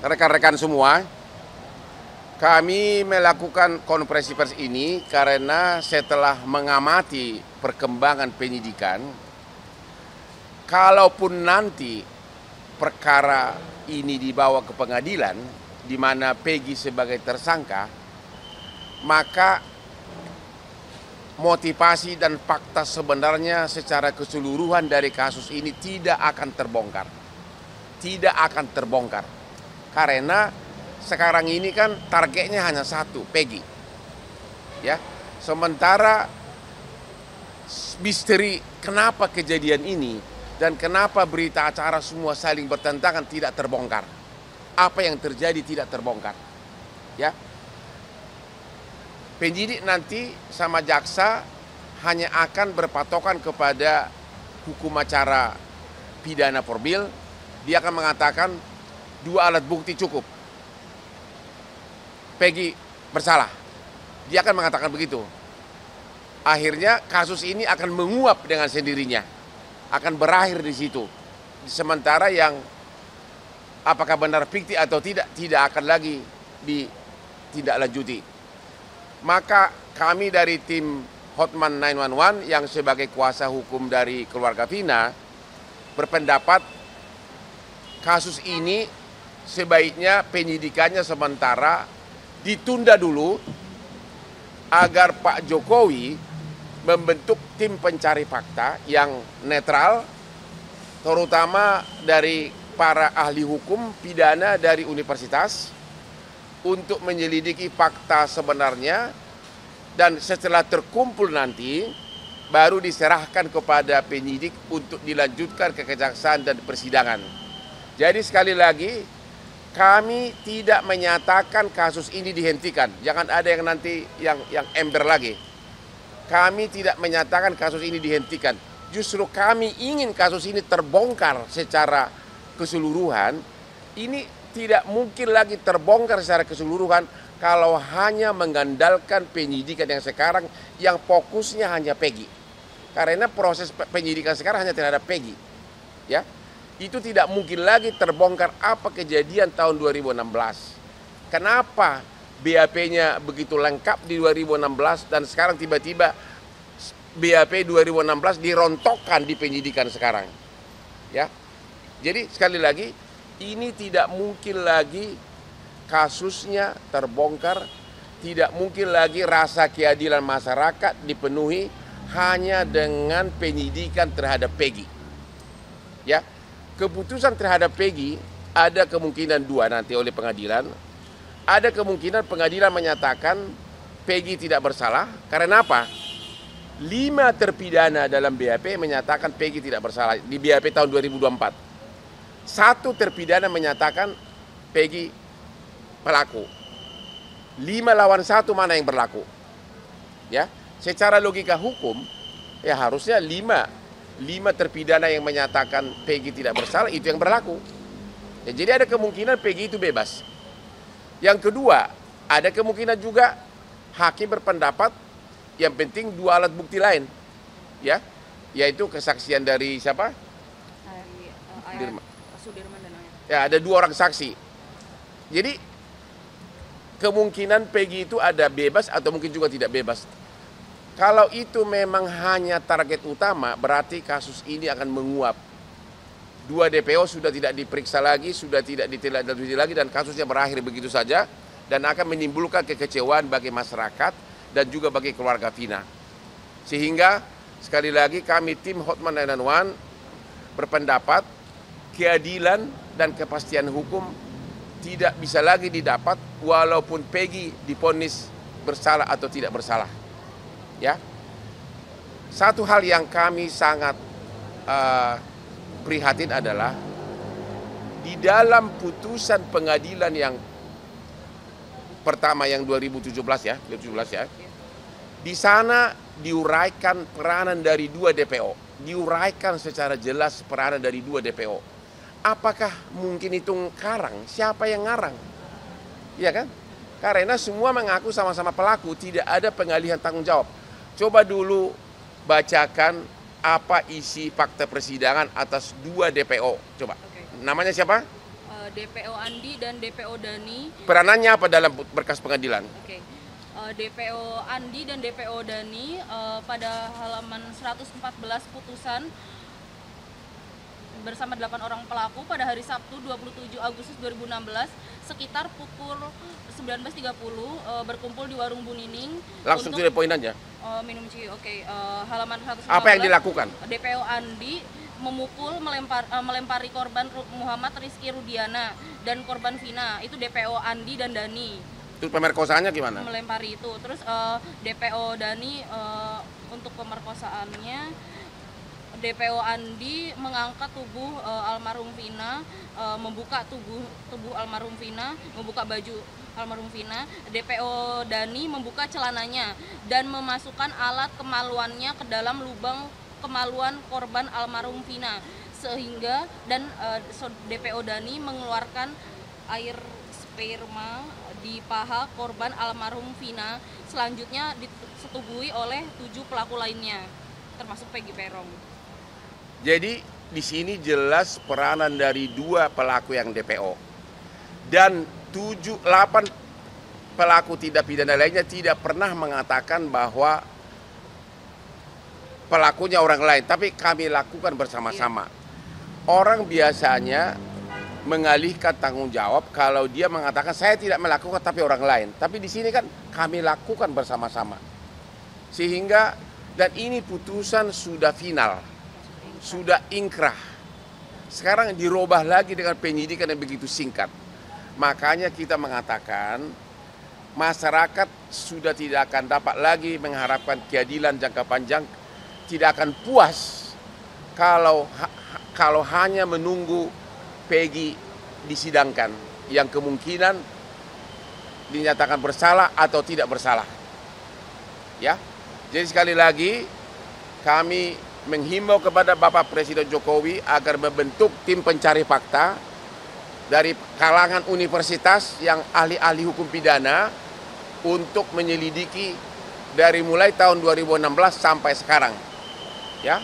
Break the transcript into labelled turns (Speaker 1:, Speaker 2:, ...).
Speaker 1: Rekan-rekan semua, kami melakukan konferensi pers ini karena setelah mengamati perkembangan penyidikan, kalaupun nanti perkara ini dibawa ke pengadilan, di mana Peggy sebagai tersangka, maka motivasi dan fakta sebenarnya secara keseluruhan dari kasus ini tidak akan terbongkar. Tidak akan terbongkar. Karena sekarang ini kan targetnya hanya satu, Peggy. Ya. Sementara misteri kenapa kejadian ini dan kenapa berita acara semua saling bertentangan tidak terbongkar. Apa yang terjadi tidak terbongkar. Ya. Penyidik nanti sama jaksa hanya akan berpatokan kepada hukum acara pidana formil. Dia akan mengatakan 2 alat bukti cukup. Peggy bersalah. Dia akan mengatakan begitu. Akhirnya kasus ini akan menguap dengan sendirinya. Akan berakhir di situ. Sementara yang apakah benar fiktif atau tidak akan lagi ditindaklanjuti. Maka kami dari tim Hotman 911 yang sebagai kuasa hukum dari keluarga Vina berpendapat kasus ini sebaiknya penyidikannya sementara ditunda dulu agar Pak Jokowi membentuk tim pencari fakta yang netral, terutama dari para ahli hukum pidana dari universitas untuk menyelidiki fakta sebenarnya, dan setelah terkumpul nanti baru diserahkan kepada penyidik untuk dilanjutkan ke kejaksaan dan persidangan. Jadi sekali lagi, kami tidak menyatakan kasus ini dihentikan. Jangan ada yang nanti yang ember lagi. Kami tidak menyatakan kasus ini dihentikan. Justru kami ingin kasus ini terbongkar secara keseluruhan. Ini tidak mungkin lagi terbongkar secara keseluruhan kalau hanya mengandalkan penyidikan yang sekarang yang fokusnya hanya Peggy. Karena proses penyidikan sekarang hanya terhadap Peggy. Ya. Itu tidak mungkin lagi terbongkar apa kejadian tahun 2016. Kenapa BAP-nya begitu lengkap di 2016 dan sekarang tiba-tiba BAP 2016 dirontokkan di penyidikan sekarang. Ya. Jadi sekali lagi, ini tidak mungkin lagi kasusnya terbongkar, tidak mungkin lagi rasa keadilan masyarakat dipenuhi hanya dengan penyidikan terhadap Peggy. Ya. Keputusan terhadap Peggy ada kemungkinan 2 nanti oleh pengadilan. Ada kemungkinan pengadilan menyatakan Peggy tidak bersalah. Karena apa? 5 terpidana dalam BAP menyatakan Peggy tidak bersalah di BAP tahun 2024. 1 terpidana menyatakan Peggy pelaku. 5 lawan 1 mana yang berlaku? Ya, secara logika hukum ya harusnya 5 terpidana yang menyatakan Peggy tidak bersalah itu yang berlaku. Ya, jadi ada kemungkinan Peggy itu bebas. Yang kedua, ada kemungkinan juga hakim berpendapat yang penting 2 alat bukti lain, ya, yaitu kesaksian dari siapa?
Speaker 2: Sudirman dan Ayat.
Speaker 1: Ya, ada 2 orang saksi. Jadi kemungkinan Peggy itu ada bebas atau mungkin juga tidak bebas. Kalau itu memang hanya target utama, berarti kasus ini akan menguap. 2 DPO sudah tidak diperiksa lagi, sudah tidak ditindaklanjuti lagi, dan kasusnya berakhir begitu saja, dan akan menimbulkan kekecewaan bagi masyarakat dan juga bagi keluarga Vina. Sehingga sekali lagi kami tim Hotman 911 berpendapat keadilan dan kepastian hukum tidak bisa lagi didapat walaupun Peggy divonis bersalah atau tidak bersalah. Ya, satu hal yang kami sangat prihatin adalah di dalam putusan pengadilan yang pertama yang 2017 ya, di sana diuraikan peranan dari 2 DPO, diuraikan secara jelas peranan dari 2 DPO. Apakah mungkin itu ngarang? Siapa yang ngarang? Iya kan? Karena semua mengaku sama-sama pelaku, tidak ada pengalihan tanggung jawab. Coba dulu bacakan apa isi fakta persidangan atas 2 DPO. Coba. Namanya siapa?
Speaker 2: DPO Andi dan DPO Dani.
Speaker 1: Peranannya apa dalam berkas pengadilan?
Speaker 2: Oke. DPO Andi dan DPO Dani pada halaman 114 putusan bersama 8 orang pelaku pada hari Sabtu 27 Agustus 2016 sekitar pukul 19.30 berkumpul di warung Bu Nining.
Speaker 1: Langsung to the point aja.
Speaker 2: Minum ciu. Oke. Halaman 115.
Speaker 1: Apa yang dilakukan?
Speaker 2: DPO Andi memukul, melempari korban Muhammad Rizky Rudiana dan korban Vina. Itu DPO Andi dan Dani.
Speaker 1: Itu pemerkosaannya gimana?
Speaker 2: Melempari itu. Terus DPO Dani untuk pemerkosaannya, DPO Andi mengangkat tubuh almarhum Vina, membuka tubuh almarhum Vina, membuka baju almarhum Vina. DPO Dani membuka celananya dan memasukkan alat kemaluannya ke dalam lubang kemaluan korban almarhum Vina, sehingga DPO Dani mengeluarkan air sperma di paha korban almarhum Vina. Selanjutnya disetubuhi oleh 7 pelaku lainnya, termasuk Peggy Perong.
Speaker 1: Jadi di sini jelas peranan dari 2 pelaku yang DPO dan 8 pelaku tindak pidana lainnya tidak pernah mengatakan bahwa pelakunya orang lain, tapi kami lakukan bersama-sama. Orang biasanya mengalihkan tanggung jawab kalau dia mengatakan saya tidak melakukan tapi orang lain. Tapi di sini kan kami lakukan bersama-sama. Sehingga dan ini putusan sudah final. Sudah ingkrah. Sekarang dirubah lagi dengan penyidikan yang begitu singkat. Makanya kita mengatakan masyarakat sudah tidak akan dapat lagi mengharapkan keadilan jangka panjang, tidak akan puas kalau hanya menunggu Peggy disidangkan yang kemungkinan dinyatakan bersalah atau tidak bersalah. Ya. Jadi sekali lagi kami menghimbau kepada Bapak Presiden Jokowi agar membentuk tim pencari fakta dari kalangan universitas yang ahli-ahli hukum pidana untuk menyelidiki dari mulai tahun 2016 sampai sekarang. Ya.